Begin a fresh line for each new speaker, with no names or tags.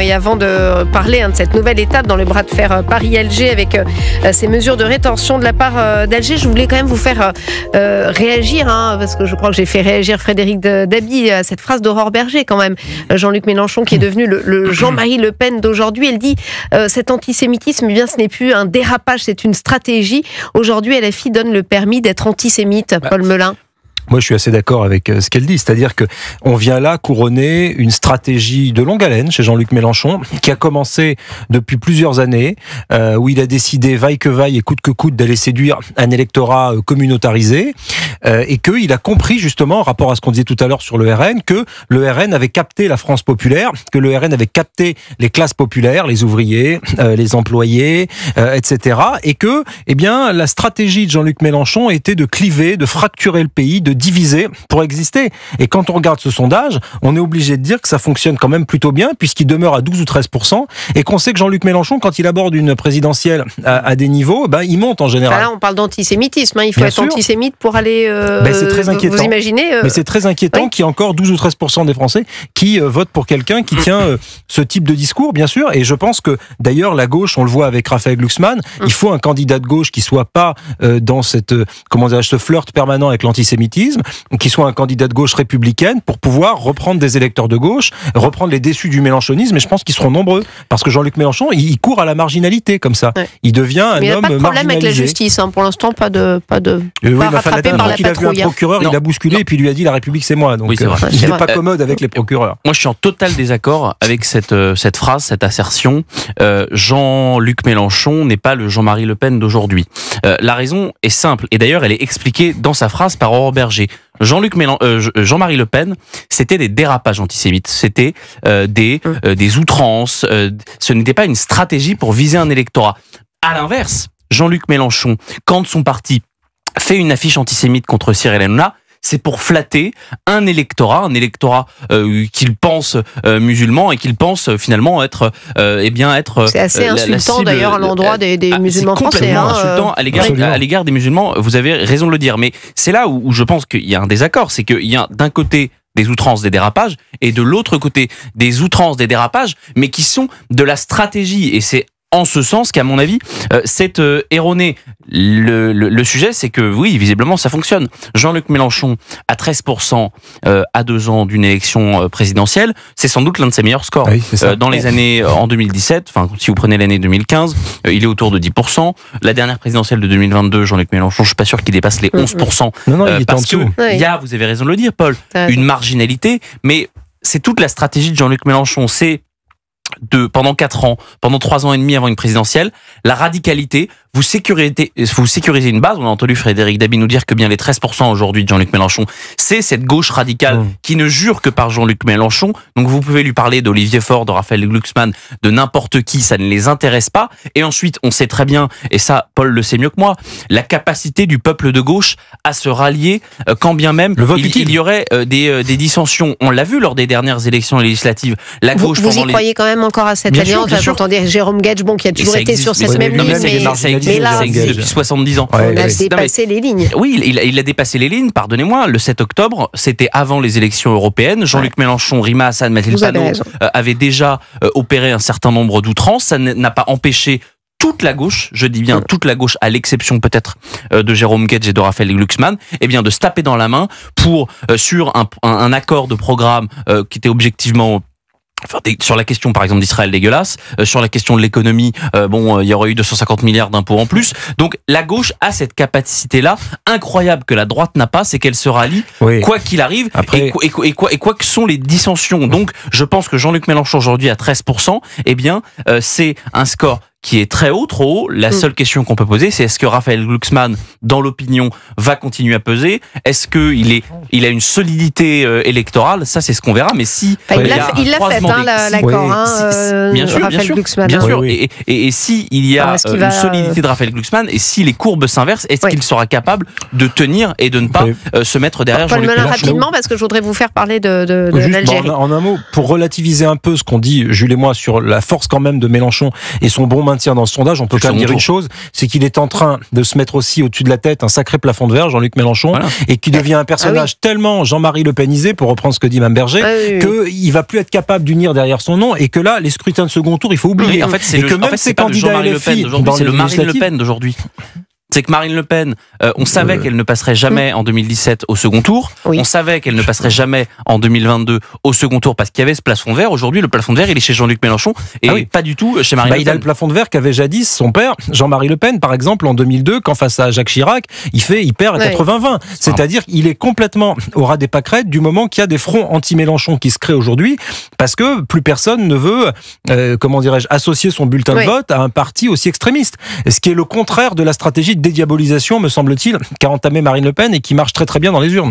Et avant de parler de cette nouvelle étape dans le bras de fer Paris-Alger avec ces mesures de rétorsion de la part d'Alger, je voulais quand même vous faire réagir, parce que je crois que j'ai fait réagir Frédéric Dabi à cette phrase d'Aurore Berger quand même. Jean-Luc Mélenchon qui est devenu le Jean-Marie Le Pen d'aujourd'hui. Elle dit cet antisémitisme, eh bien, ce n'est plus un dérapage, c'est une stratégie. Aujourd'hui, LFI donne le permis d'être antisémite. Paul Melun.
Moi, je suis assez d'accord avec ce qu'elle dit, c'est-à-dire que on vient là couronner une stratégie de longue haleine chez Jean-Luc Mélenchon, qui a commencé depuis plusieurs années, où il a décidé, vaille que vaille et coûte que coûte, d'aller séduire un électorat communautarisé, et qu'il a compris justement, en rapport à ce qu'on disait tout à l'heure sur le RN, que le RN avait capté la France populaire, que le RN avait capté les classes populaires, les ouvriers, les employés, etc., et que, eh bien, la stratégie de Jean-Luc Mélenchon était de cliver, de fracturer le pays, de diviser pour exister. Et quand on regarde ce sondage, on est obligé de dire que ça fonctionne quand même plutôt bien, puisqu'il demeure à 12 ou 13%, et qu'on sait que Jean-Luc Mélenchon, quand il aborde une présidentielle à des niveaux, il monte en général.
Là, on parle d'antisémitisme, il faut être antisémite pour aller...
c'est très inquiétant.
Vous imaginez
Mais c'est très inquiétant qu'il y ait encore 12 ou 13% des Français qui votent pour quelqu'un qui tient ce type de discours, bien sûr, et je pense que, d'ailleurs, la gauche, on le voit avec Raphaël Glucksmann, il faut un candidat de gauche qui soit pas dans cette, ce flirt permanent avec l'antisémitisme, qui soit un candidat de gauche républicaine pour pouvoir reprendre des électeurs de gauche, reprendre les déçus du mélenchonisme, et je pense qu'ils seront nombreux. Parce que Jean-Luc Mélenchon, il court à la marginalité comme ça. Ouais. Il devient un homme marginalisé. Il n'y a pas de problème avec la justice,
pour l'instant, pas rattrapé par la patrouille.
Il a vu un procureur, il a bousculé et puis il lui a dit la République c'est moi. Donc oui, il n'est pas commode avec les procureurs.
Moi je suis en total désaccord avec cette phrase, cette assertion. Jean-Luc Mélenchon n'est pas le Jean-Marie Le Pen d'aujourd'hui. La raison est simple, et d'ailleurs elle est expliquée dans sa phrase par Aurore Berger. Jean-Marie Le Pen, c'était des dérapages antisémites, c'était des outrances, ce n'était pas une stratégie pour viser un électorat. À l'inverse, Jean-Luc Mélenchon, quand son parti fait une affiche antisémite contre Cyril Hanouna, c'est pour flatter un électorat qu'il pense musulman et qu'il pense finalement être
c'est assez insultant d'ailleurs à l'endroit des musulmans français.
C'est complètement insultant à l'égard des musulmans. Vous avez raison de le dire, mais c'est là où je pense qu'il y a un désaccord, c'est qu'il y a d'un côté des outrances, des dérapages, et de l'autre côté des outrances, des dérapages, mais qui sont de la stratégie, et c'est en ce sens qu'à mon avis, c'est erroné. Le sujet, c'est que oui, visiblement, ça fonctionne. Jean-Luc Mélenchon à 13% à 2 ans d'une élection présidentielle, c'est sans doute l'un de ses meilleurs scores. Oui, dans les années en 2017, si vous prenez l'année 2015, il est autour de 10%. La dernière présidentielle de 2022, Jean-Luc Mélenchon, je suis pas sûr qu'il dépasse les 11%.
Non, il est en dessous.
Il y a, vous avez raison de le dire, Paul, une marginalité, mais c'est toute la stratégie de Jean-Luc Mélenchon. C'est pendant 4 ans, pendant 3 ans et demi avant une présidentielle, la radicalité, vous sécurisez une base. On a entendu Frédéric Dabi nous dire que bien les 13% aujourd'hui de Jean-Luc Mélenchon, c'est cette gauche radicale qui ne jure que par Jean-Luc Mélenchon. Donc vous pouvez lui parler d'Olivier Faure, de Raphaël Glucksmann, de n'importe qui, ça ne les intéresse pas. Et ensuite, on sait très bien, et ça Paul le sait mieux que moi, la capacité du peuple de gauche à se rallier quand bien même il y aurait des dissensions. On l'a vu lors des dernières élections législatives. La gauche,
vous y croyez quand même encore à cette alliance? J'entendais Jérôme Gage, qui a toujours été sur cette même ligne,
mais là, ça existe depuis 70 ans.
On a dépassé les lignes.
Oui, il a dépassé les lignes, pardonnez-moi. Le 7 octobre, c'était avant les élections européennes. Jean-Luc Mélenchon, Rima Hassan, Mathilde Panot avaient déjà opéré un certain nombre d'outrances. Ça n'a pas empêché toute la gauche, je dis bien toute la gauche, à l'exception peut-être de Jérôme Gage et de Raphaël Glucksmann, de se taper dans la main pour, sur un accord de programme qui était objectivement... sur la question par exemple d'Israël dégueulasse, sur la question de l'économie, il y aurait eu 250 milliards d'impôts en plus. Donc la gauche a cette capacité-là incroyable que la droite n'a pas, c'est qu'elle se rallie quoi qu'il arrive. Après... et quoi que sont les dissensions. Donc je pense que Jean-Luc Mélenchon aujourd'hui à 13%, c'est un score qui est très haut, trop haut. La seule question qu'on peut poser, c'est est-ce que Raphaël Glucksmann, dans l'opinion, va continuer à peser? Est-ce qu'il a une solidité électorale? Ça, c'est ce qu'on verra. Mais si
il l'a fait, l'accord.
Bien sûr. Et si il y a une solidité de Raphaël Glucksmann, et si les courbes s'inversent, est-ce qu'il sera capable de tenir et de ne pas se mettre derrière Jean-Luc Mélenchon?
Rapidement, parce que je voudrais vous faire parler de l'Algérie.
En un mot, pour relativiser un peu ce qu'on dit, Jules et moi, sur la force quand même de Mélenchon et son bon maintient dans ce sondage, on peut quand même dire une chose, c'est qu'il est en train de se mettre aussi au-dessus de la tête un sacré plafond de verre, Jean-Luc Mélenchon, et qui devient un personnage tellement Jean-Marie Le Penisé, pour reprendre ce que dit Mme Berger, qu'il va plus être capable d'unir derrière son nom, et que là, les scrutins de second tour, il faut oublier.
En fait, c'est le Marine Le Pen d'aujourd'hui. C'est que Marine Le Pen, on savait qu'elle ne passerait jamais en 2017 au second tour. On savait qu'elle ne passerait jamais en 2022 au second tour parce qu'il y avait ce plafond de verre. Aujourd'hui, le plafond de verre, il est chez Jean-Luc Mélenchon et pas du tout chez Marine Le Pen.
Il a le plafond de verre qu'avait jadis son père, Jean-Marie Le Pen, par exemple, en 2002, quand face à Jacques Chirac, il perd à 80-20. C'est-à-dire qu'il est complètement au ras des pâquerettes du moment qu'il y a des fronts anti-Mélenchon qui se créent aujourd'hui parce que plus personne ne veut, associer son bulletin de vote à un parti aussi extrémiste. Ce qui est le contraire de la stratégie dédiabolisation, me semble-t-il, qu'a entamé Marine Le Pen et qui marche très très bien dans les urnes.